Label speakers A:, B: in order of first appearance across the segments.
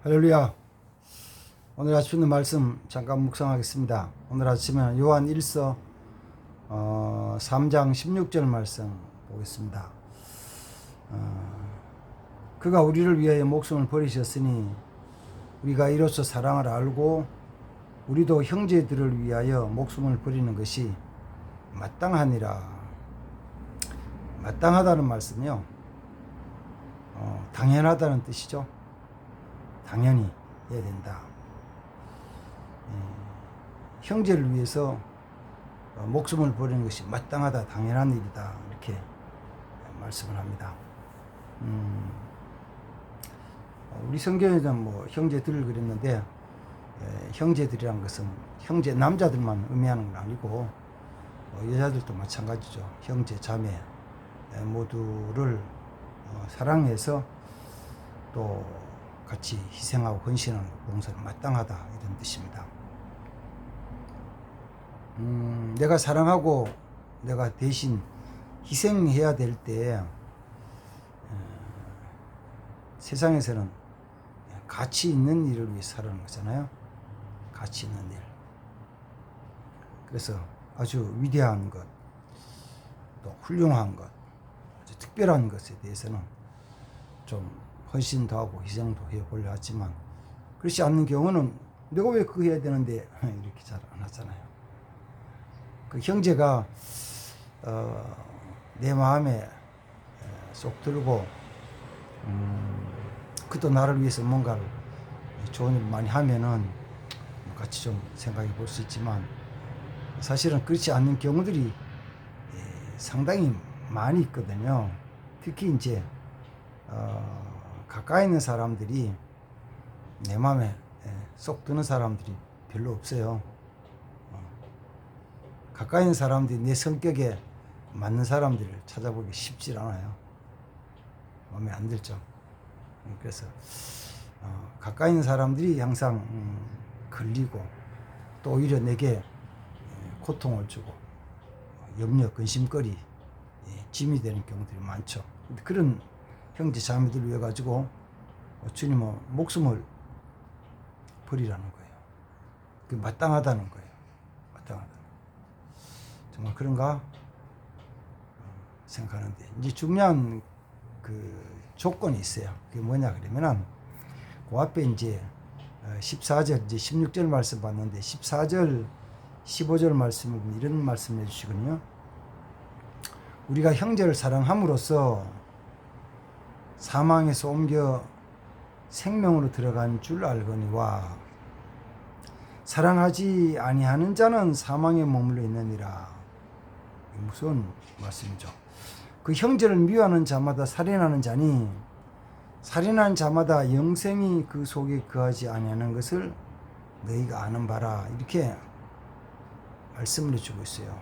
A: 할렐루야. 오늘 아침 있는 말씀 잠깐 묵상하겠습니다. 오늘 아침에는 요한 1서 3장 16절 말씀 보겠습니다. 그가 우리를 위하여 목숨을 버리셨으니 우리가 이로써 사랑을 알고 우리도 형제들을 위하여 목숨을 버리는 것이 마땅하니라. 마땅하다는 말씀이요, 당연하다는 뜻이죠. 당연히 해야 된다. 형제를 위해서 목숨을 버리는 것이 마땅하다, 당연한 일이다, 이렇게 말씀을 합니다. 우리 성경에는 뭐 형제들을 그랬는데, 형제들이란 것은 형제 남자들만 의미하는 건 아니고 여자들도 마찬가지죠. 형제 자매 모두를 사랑해서 또 같이 희생하고 헌신하는 봉사는 마땅하다, 이런 뜻입니다. 내가 사랑하고 내가 대신 희생해야 될 때 세상에서는 가치 있는 일을 위해 살아가는 거잖아요. 가치 있는 일. 그래서 아주 위대한 것, 또 훌륭한 것, 아주 특별한 것에 대해서는 좀 헌신도 하고 희생도 해보려 하지만, 그렇지 않는 경우는 내가 왜 그거 해야 되는데 이렇게 잘 안 하잖아요. 그 형제가 내 마음에 쏙 들고 그도 나를 위해서 뭔가를 좋은 일을 많이 하면은 같이 좀 생각해 볼 수 있지만, 사실은 그렇지 않는 경우들이 상당히 많이 있거든요. 특히 이제 가까이 있는 사람들이 내 마음에 쏙 드는 사람들이 별로 없어요. 가까이 있는 사람들이 내 성격에 맞는 사람들을 찾아보기 쉽지 않아요. 마음에 안 들죠. 그래서 가까이 있는 사람들이 항상 걸리고, 또 오히려 내게 고통을 주고 염려, 근심거리, 짐이 되는 경우들이 많죠. 그런 형제 자매들을 위해 가지고 주님은 목숨을 버리라는 거예요. 그게 마땅하다는 거예요. 마땅하다. 정말 그런가 생각하는데, 이제 중요한 그 조건이 있어요. 그게 뭐냐 그러면은, 그 앞에 이제 14절, 이제 16절 말씀 봤는데 14절, 15절 말씀은 이런 말씀을 해주시거든요. 우리가 형제를 사랑함으로써 사망에서 옮겨 생명으로 들어간 줄 알거니와 사랑하지 아니하는 자는 사망에 머물러 있느니라. 무슨 말씀이죠? 그 형제를 미워하는 자마다 살인하는 자니 살인하는 자마다 영생이 그 속에 거하지 아니하는 것을 너희가 아는 바라. 이렇게 말씀을 해주고 있어요.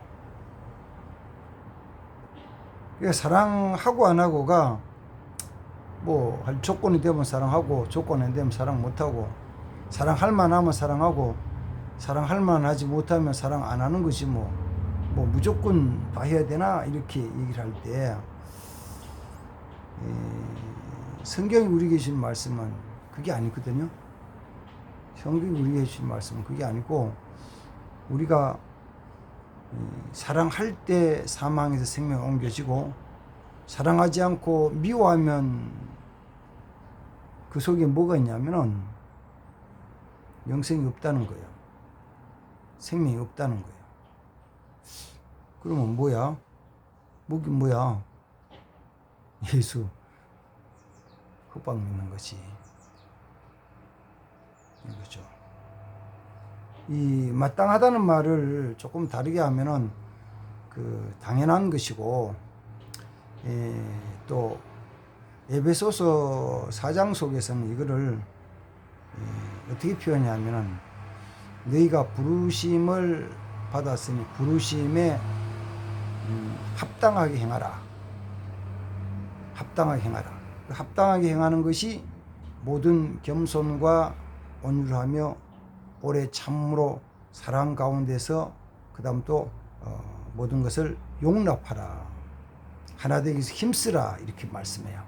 A: 그러니까 사랑하고 안 하고가 뭐 할 조건이 되면 사랑하고, 조건이 안 되면 사랑 못하고, 사랑할 만하면 사랑하고, 사랑할 만하지 못하면 사랑 안 하는 것이 뭐 무조건 다 해야 되나, 이렇게 얘기를 할 때 성경이 우리에게 주신 말씀은 그게 아니거든요. 성경이 우리에게 주신 말씀은 그게 아니고, 우리가 사랑할 때 사망에서 생명이 옮겨지고, 사랑하지 않고 미워하면 그 속에 뭐가 있냐면은 영생이 없다는 거예요. 생명이 없다는 거예요. 그러면 뭐야? 뭐긴 뭐야? 예수 흑박 믿는 거지. 이거죠. 이 마땅하다는 말을 조금 다르게 하면은 그 당연한 것이고, 또 에베소서 4장 속에서는 이거를 어떻게 표현하냐면은, 너희가 부르심을 받았으니 부르심에 합당하게 행하라. 합당하게 행하라. 합당하게 행하는 것이 모든 겸손과 온유하며 오래 참으로 사랑 가운데서, 그 다음 또 모든 것을 용납하라. 하나 되기 위해서 힘쓰라. 이렇게 말씀해요.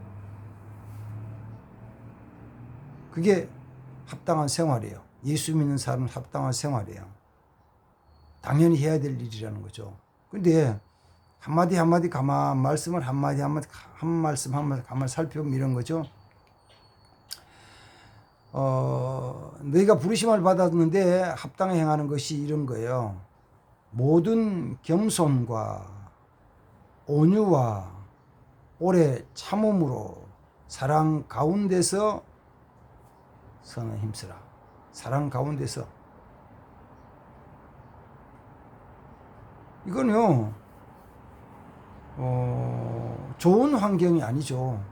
A: 그게 합당한 생활이에요. 예수 믿는 사람은 합당한 생활이에요. 당연히 해야 될 일이라는 거죠. 근데 한마디 한마디 말씀을 한마디 한마디 한 말씀 가만 살펴보면 이런 거죠. 너희가 부르심을 받았는데 합당히 행하는 것이 이런 거예요. 모든 겸손과 온유와 오래 참음으로 사랑 가운데서 선을 힘쓰라. 사랑 가운데서. 이건요, 좋은 환경이 아니죠.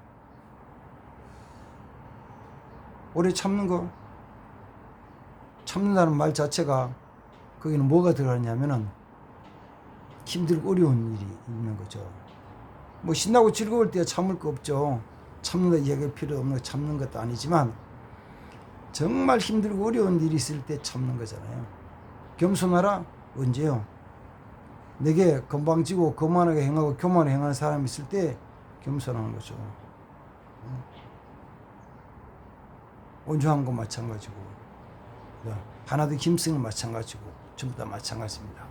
A: 오래 참는 거, 참는다는 말 자체가 거기는 뭐가 들어가냐면은 힘들고 어려운 일이 있는 거죠. 뭐 신나고 즐거울 때 참을 거 없죠. 참는다 이야기할 필요 없는 거 참는 것도 아니지만 정말 힘들고 어려운 일이 있을 때 참는 거잖아요. 겸손하라? 언제요? 내게 건방지고 거만하게 행하고 교만하게 행하는 사람이 있을 때 겸손하는 거죠. 온유한 거 마찬가지고 하나도 힘쓰는 거 마찬가지고 전부 다 마찬가지입니다.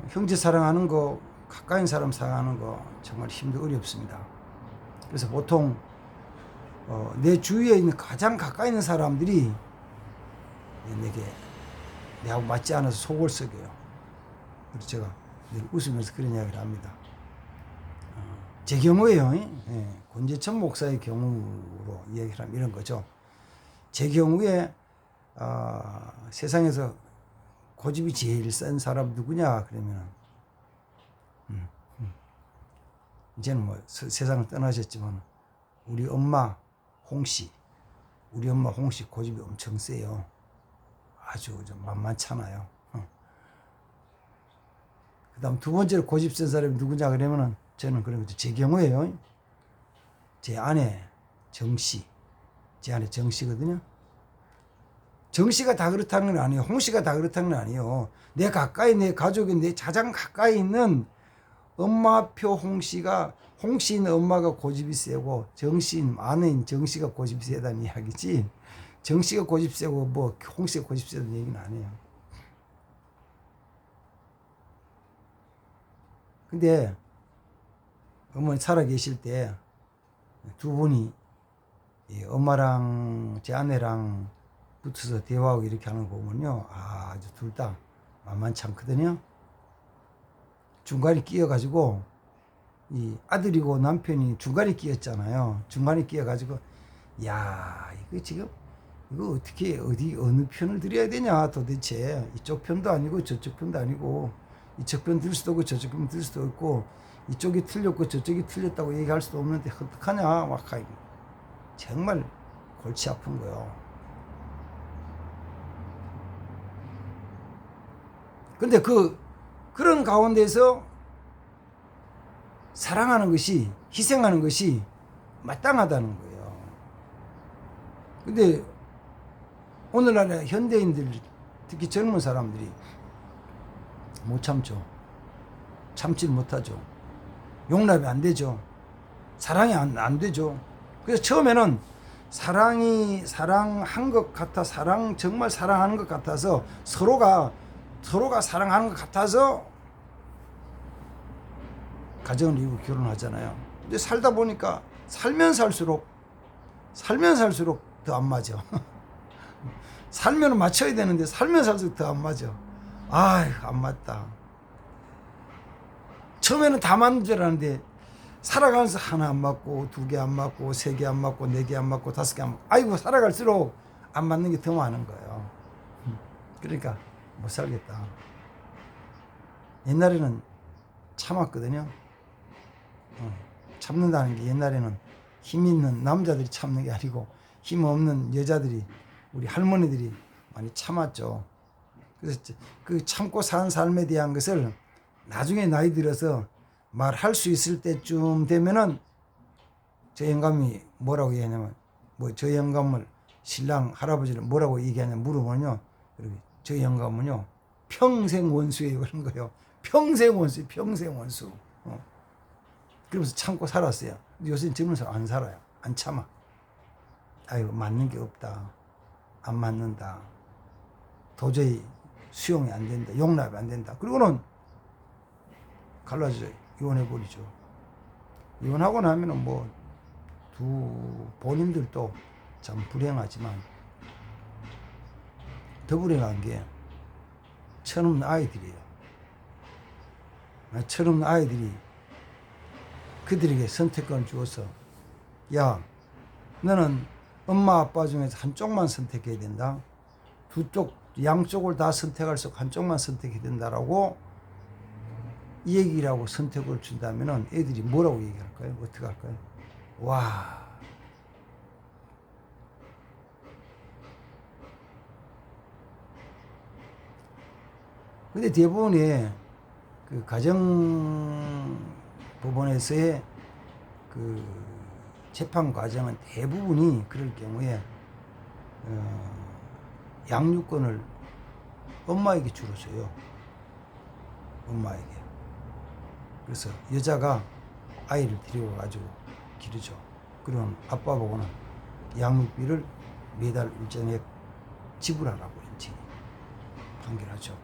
A: 형제 사랑하는 거, 가까운 사람 사랑하는 거 정말 힘들고 어렵습니다. 그래서 보통 내 주위에 있는 가장 가까이 있는 사람들이 내하고 맞지 않아서 속을 썩여요. 그래서 제가 늘 웃으면서 그런 이야기를 합니다. 제 경우에요. 권재천 목사의 경우로 이야기를 하면 이런 거죠. 제 경우에 세상에서 고집이 제일 센 사람 누구냐 그러면 이제는 뭐 세상을 떠나셨지만 우리 엄마 홍씨 고집이 엄청 세요. 아주 좀 만만찮아요. 그 다음 두 번째로 고집 센 사람이 누구냐 그러면은 저는 그런 거죠. 제 경우에요. 제 아내 정씨. 제 아내 정씨거든요. 정씨가 다 그렇다는 건 아니에요. 홍씨가 다 그렇다는 건 아니에요. 내 가까이 내 가족이 내 가장 가까이 있는 엄마표 홍씨인 엄마가 고집이 세고 정씨인 아내인 정씨가 고집이 세다는 이야기지. 정씨가 고집 세고 뭐 홍씨가 고집 세다는 얘기는 아니에요. 근데 어머니 살아 계실 때 두 분이 엄마랑 제 아내랑 붙어서 대화하고 이렇게 하는 거 보면요, 아주 둘 다 만만치 않거든요. 중간에 끼어가지고 이 아들이고 남편이 중간에 끼었잖아요. 중간에 끼어가지고 야 이거 지금 이거 어떻게 어느 편을 들어야 되냐 도대체. 이쪽 편도 아니고 저쪽 편도 아니고 이쪽 편 들 수도 없고 저쪽 편 들 수도 없고 이쪽이 틀렸고 저쪽이 틀렸다고 얘기할 수도 없는데 어떡하냐 막 정말 골치 아픈 거예요. 근데 그런 가운데서 사랑하는 것이, 희생하는 것이 마땅하다는 거예요. 근데 오늘날의 현대인들, 특히 젊은 사람들이 못 참죠. 참질 못하죠. 용납이 안 되죠. 사랑이 안 되죠. 그래서 처음에는 사랑한 것 같아, 정말 사랑하는 것 같아서 서로가 사랑하는 것 같아서 가정을 이루고 결혼하잖아요. 근데 살다 보니까 살면 살수록 더 안 맞아. 살면 맞춰야 되는데 살면 살수록 더 안 맞아. 아이고 안 맞다. 처음에는 다 맞는 줄 알았는데 살아가면서 하나 안 맞고 두 개 안 맞고 세 개 안 맞고 네 개 안 맞고 다섯 개 안 맞고 아이고 살아갈수록 안 맞는 게 더 많은 거예요. 그러니까 못 살겠다. 옛날에는 참았거든요. 참는다는 게 옛날에는 힘 있는 남자들이 참는 게 아니고 힘 없는 여자들이, 우리 할머니들이 많이 참았죠. 그래서 그 참고 사는 삶에 대한 것을 나중에 나이 들어서 말할 수 있을 때쯤 되면은 저 영감이 뭐라고 얘기하냐면, 저 영감을 신랑 할아버지를 뭐라고 얘기하냐 물어보면요, 저 영감은요 평생 원수예요 그런 거예요. 평생 원수. 그러면서 참고 살았어요. 근데 요새는 젊은 사람 안 살아요. 안 참아. 아이고 맞는 게 없다, 안 맞는다, 도저히 수용이 안 된다, 용납이 안 된다. 그리고는 갈라져 이혼해 버리죠. 이혼하고 나면은 뭐 두 본인들도 참 불행하지만 더 불행한 게 철없는 아이들이에요. 철없는 아이들이 그들에게 선택권을 주어서 야, 너는 엄마 아빠 중에서 한쪽만 선택해야 된다, 양쪽을 다 선택할 수 없고 한쪽만 선택해야 된다라고 이 얘기라고 선택을 준다면은 애들이 뭐라고 얘기할까요? 어떻게 할까요? 와, 근데 대부분의 그 가정법원에서의 그 재판 과정은 대부분이 그럴 경우에 양육권을 엄마에게 주로 줘요. 엄마에게. 그래서 여자가 아이를 데리고 가지고 기르죠. 그럼 아빠 보고는 양육비를 매달 일정액 지불하라고 이제 판결하죠.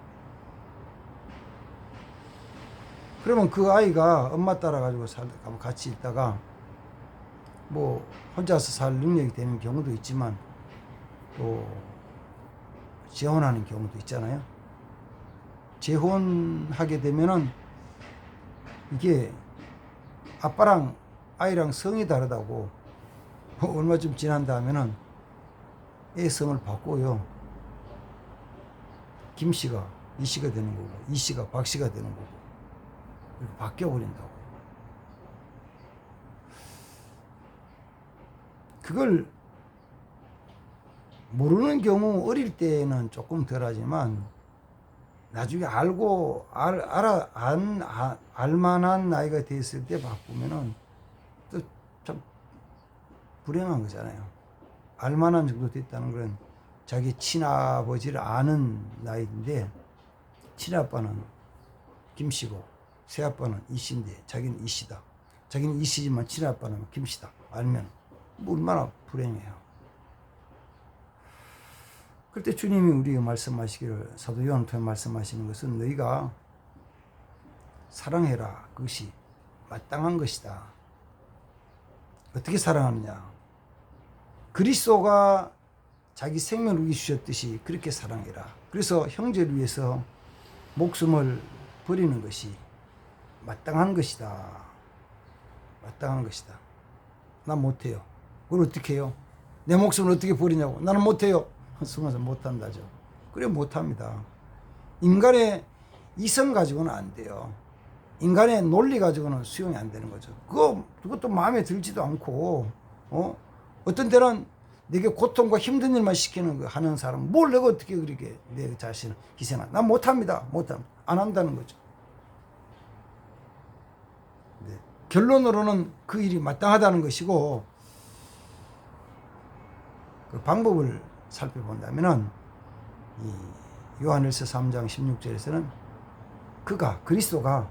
A: 그러면 그 아이가 엄마 따라가지고 같이 있다가 뭐 혼자서 살 능력이 되는 경우도 있지만 또 재혼하는 경우도 있잖아요. 재혼하게 되면은 이게 아빠랑 아이랑 성이 다르다고 얼마 좀 지난 다음에는 애 성을 바꿔요. 김씨가 이씨가 되는 거고 이씨가 박씨가 되는 거고 이렇게 바뀌어버린다고. 그걸 모르는 경우 어릴 때는 조금 덜하지만 나중에 알만한 나이가 됐을 때 바꾸면은 또 참 불행한 거잖아요. 알만한 정도 됐다는 건 자기 친아버지를 아는 나이인데 친아빠는 김씨고 새아빠는 이씨인데 자기는 이씨다. 자기는 이씨지만 친아빠는 김씨다. 알면 얼마나 불행해요. 그때 주님이 우리에게 말씀하시기를, 사도 요한을 통해 말씀하시는 것은 너희가 사랑해라. 그것이 마땅한 것이다. 어떻게 사랑하느냐? 그리스도가 자기 생명을 위해 주셨듯이 그렇게 사랑해라. 그래서 형제를 위해서 목숨을 버리는 것이 마땅한 것이다. 마땅한 것이다. 난 못해요. 그걸 어떻게 해요? 내 목숨을 어떻게 버리냐고. 나는 못해요. 순간에서 못한다죠. 그래 못합니다. 인간의 이성 가지고는 안 돼요. 인간의 논리 가지고는 수용이 안 되는 거죠. 그것도 마음에 들지도 않고, 어떤 때는 내게 고통과 힘든 일만 하는 사람, 뭘 내가 어떻게 그렇게 내 자신을 희생한? 난 못합니다. 안 한다는 거죠. 네. 결론으로는 그 일이 마땅하다는 것이고, 그 방법을 살펴본다면은 이 요한일서 3장 16절에서는 그리스도가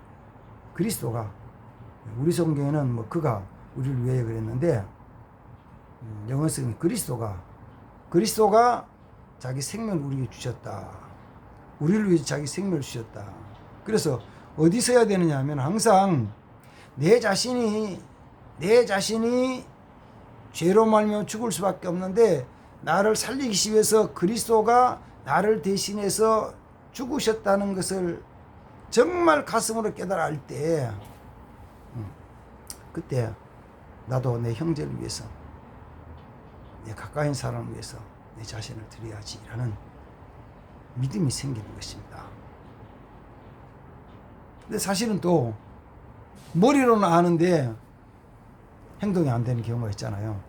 A: 우리 성경에는 뭐 그가 우리를 위해 그랬는데 영어 성경이 그리스도가 자기 생명을 우리에게 주셨다. 우리를 위해 자기 생명을 주셨다. 그래서 어디 서야 되느냐 하면 항상 내 자신이 죄로 말미암아 죽을 수밖에 없는데 나를 살리기 위해서 그리스도가 나를 대신해서 죽으셨다는 것을 정말 가슴으로 깨달아 알 때, 그때 나도 내 형제를 위해서, 내 가까이 있는 사람을 위해서 내 자신을 드려야지라는 믿음이 생기는 것입니다. 근데 사실은 또 머리로는 아는데 행동이 안 되는 경우가 있잖아요.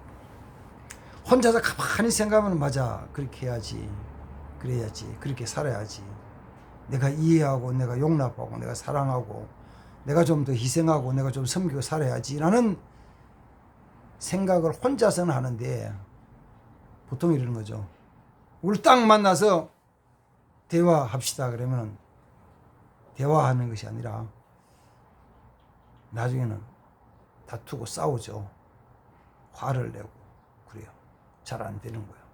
A: 혼자서 가만히 생각하면 맞아, 그렇게 해야지, 그래야지, 그렇게 살아야지, 내가 이해하고 내가 용납하고 내가 사랑하고 내가 좀 더 희생하고 내가 좀 섬기고 살아야지 라는 생각을 혼자서는 하는데 보통 이러는 거죠. 우리 딱 만나서 대화합시다 그러면 대화하는 것이 아니라 나중에는 다투고 싸우죠. 화를 내고 그래요. 잘 안 되는 거예요.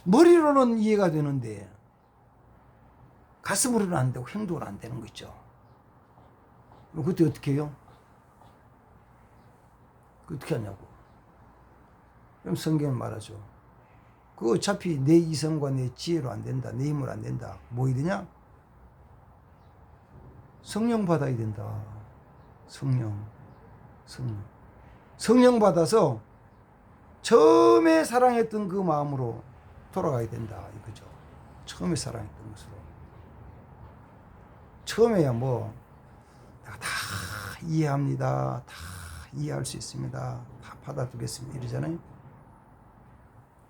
A: 머리로는 이해가 되는데 가슴으로는 안 되고 행동으로 안 되는 거 있죠. 그때 어떻게 해요? 어떻게 하냐고. 그럼 성경은 말하죠. 그거 어차피 내 이성과 내 지혜로 안 된다. 내 힘으로 안 된다. 뭐 해야 되냐? 성령 받아야 된다. 성령 받아서 처음에 사랑했던 그 마음으로 돌아가야 된다 이거죠. 처음에 사랑했던 것으로. 처음에야 뭐 내가 다 이해합니다. 다 이해할 수 있습니다. 다 받아두겠습니다. 이러잖아요.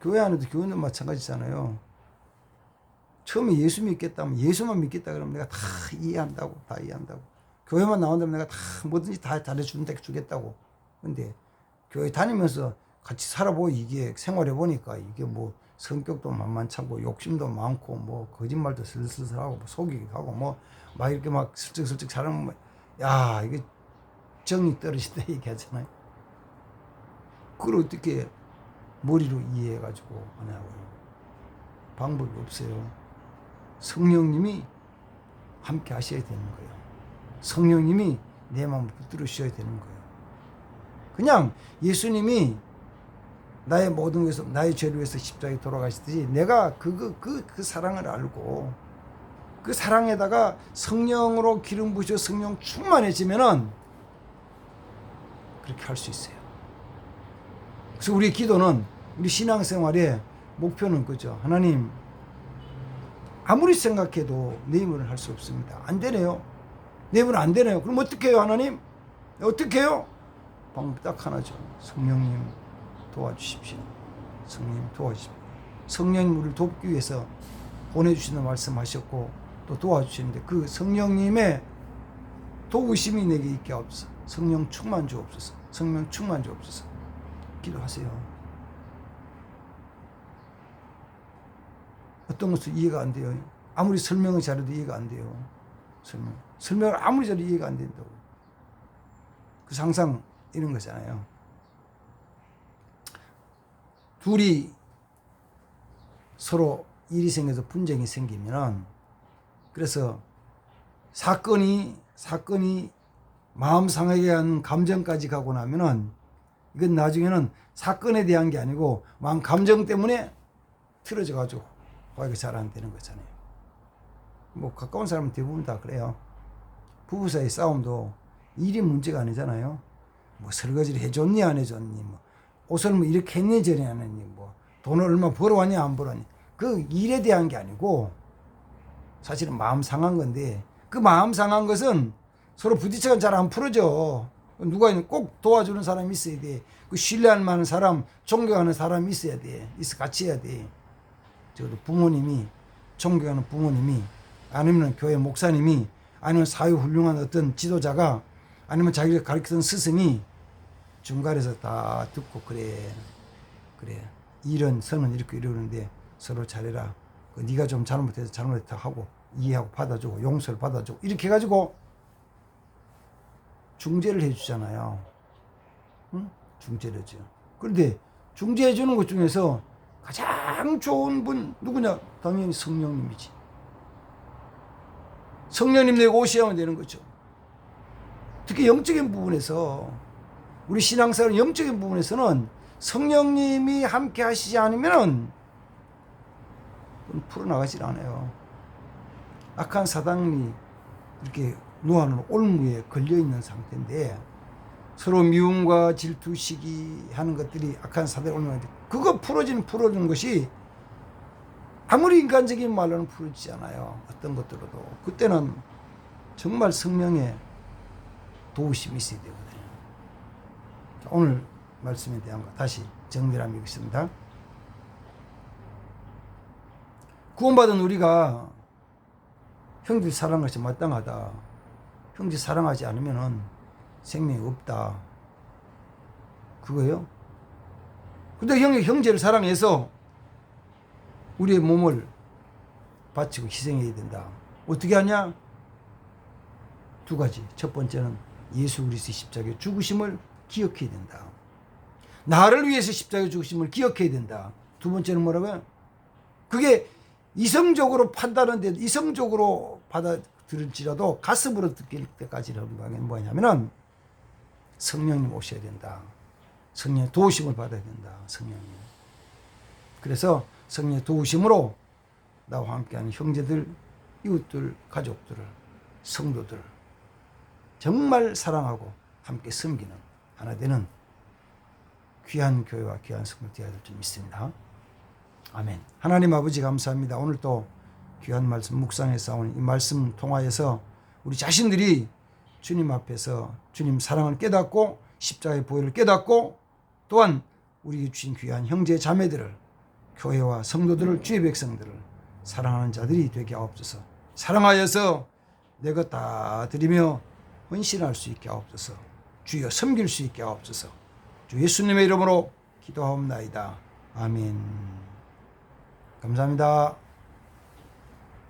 A: 교회 안에도 교회는 마찬가지잖아요. 처음에 예수 믿겠다면 예수만 믿겠다 그러면 내가 다 이해한다고. 다 이해한다고. 교회만 나온다면 내가 다 뭐든지 다 잘해주겠다고. 근데 교회 다니면서 같이 살아보고 이게 생활해보니까 이게 뭐 성격도 만만찮고 욕심도 많고 뭐 거짓말도 슬슬슬 하고 뭐 속이기도 하고 뭐 막 이렇게 막 슬쩍슬쩍 살아보면 야 이게 정이 떨어진다 얘기하잖아요. 그걸 어떻게 머리로 이해해가지고 하냐고요. 방법이 없어요. 성령님이 함께 하셔야 되는 거예요. 성령님이 내 마음을 붙들어 주셔야 되는 거예요. 그냥 예수님이 나의 모든 것에서 나의 죄를 위해서 십자가에 돌아가시듯이 내가 그 사랑을 알고 그 사랑에다가 성령으로 기름 부으셔 성령 충만해지면은 그렇게 할 수 있어요. 그래서 우리 기도는 우리 신앙생활의 목표는 그죠. 하나님 아무리 생각해도 내 힘으로는 할 수 없습니다. 안 되네요. 내 힘으로는 안 되네요. 그럼 어떻게 해요 하나님? 어떻게 해요? 방법 딱 하나죠. 성령님 도와주십시오. 성령님 도와주십시오. 성령님 우리를 돕기 위해서 보내주시는 말씀하셨고 또 도와주시는데 그 성령님의 도우심이 내게 있게 없어. 성령 충만 주옵소서. 성령 충만 주옵소서. 기도하세요. 어떤 것도 이해가 안 돼요. 아무리 설명을 잘해도 이해가 안 돼요. 설명을 아무리 잘해도 이해가 안 된다고. 그래서 항상 이런 거잖아요. 둘이 서로 일이 생겨서 분쟁이 생기면 그래서 사건이 마음 상하게 한 감정까지 가고 나면은 이건 나중에는 사건에 대한 게 아니고 마음 감정 때문에 틀어져 가지고 화해가 잘 안 되는 거잖아요. 뭐 가까운 사람은 대부분 다 그래요. 부부 사이 싸움도 일이 문제가 아니잖아요. 뭐 설거지를 해줬니 안 해줬니 뭐 옷을 뭐 이렇게 했니 저리 안 했니 뭐 돈을 얼마 벌어왔니 안 벌어왔니 그 일에 대한 게 아니고 사실은 마음 상한 건데 그 마음 상한 것은 서로 부딪혀가 잘 안 풀어져. 누가 꼭 도와주는 사람이 있어야 돼. 그 신뢰할 만한 사람, 존경하는 사람이 있어야 돼. 같이 해야 돼. 적어도 부모님이, 존경하는 부모님이, 아니면 교회 목사님이, 아니면 사회 훌륭한 어떤 지도자가, 아니면 자기를 가르치던 스승이 중간에서 다 듣고 그래 이런 선은 이렇게 이러는데 서로 잘해라. 네가 좀 잘못해서 잘못했다 하고 이해하고 받아주고 용서를 받아주고 이렇게 해가지고 중재를 해주잖아요. 응? 중재를 해줘요. 그런데 중재해주는 것 중에서 가장 좋은 분 누구냐? 당연히 성령님이지. 성령님 내가 오셔야만 되는 거죠. 특히 영적인 부분에서 우리 신앙생활 영적인 부분에서는 성령님이 함께 하시지 않으면 풀어나가질 않아요. 악한 사단이 이렇게 놓아놓은 올무에 걸려있는 상태인데 서로 미움과 질투, 시기하는 것들이 악한 사단의 올무인데 그거 풀어주는 것이 아무리 인간적인 말로는 풀어지지 않아요. 어떤 것들로도. 그때는 정말 성령의 도우심이 있어야 되거든요. 오늘 말씀에 대한 거 다시 정리를 하면 이것입니다. 구원받은 우리가 형제 사랑하는 것이 마땅하다. 형제 사랑하지 않으면 생명이 없다. 그거예요. 근데 형제를 사랑해서 우리의 몸을 바치고 희생해야 된다. 어떻게 하냐? 두 가지. 첫 번째는 예수 그리스도의 십자가의 죽으심을 기억해야 된다. 나를 위해서 십자가에 죽으심을 기억해야 된다. 두 번째는 뭐라고요? 그게 이성적으로 판단하는데 이성적으로 받아들일지라도 가슴으로 느낄 때까지는 뭐냐면은 성령님 오셔야 된다. 성령의 도우심을 받아야 된다. 성령님. 그래서 성령의 도우심으로 나와 함께하는 형제들, 이웃들, 가족들을, 성도들을 정말 사랑하고 함께 섬기는 하나 되는 귀한 교회와 귀한 성도 되어야 될 줄 믿습니다. 아멘. 하나님 아버지 감사합니다. 오늘 또 귀한 말씀 묵상해 싸우는 이 말씀 통하여서 우리 자신들이 주님 앞에서 주님 사랑을 깨닫고 십자가의 보혈을 깨닫고 또한 우리 주신 귀한 형제 자매들을 교회와 성도들을 주의 백성들을 사랑하는 자들이 되게 하옵소서. 사랑하여서 내 것 다 드리며 헌신할 수 있게 하옵소서. 주여 섬길 수 있게 하옵소서. 주 예수님의 이름으로 기도하옵나이다. 아멘. 감사합니다.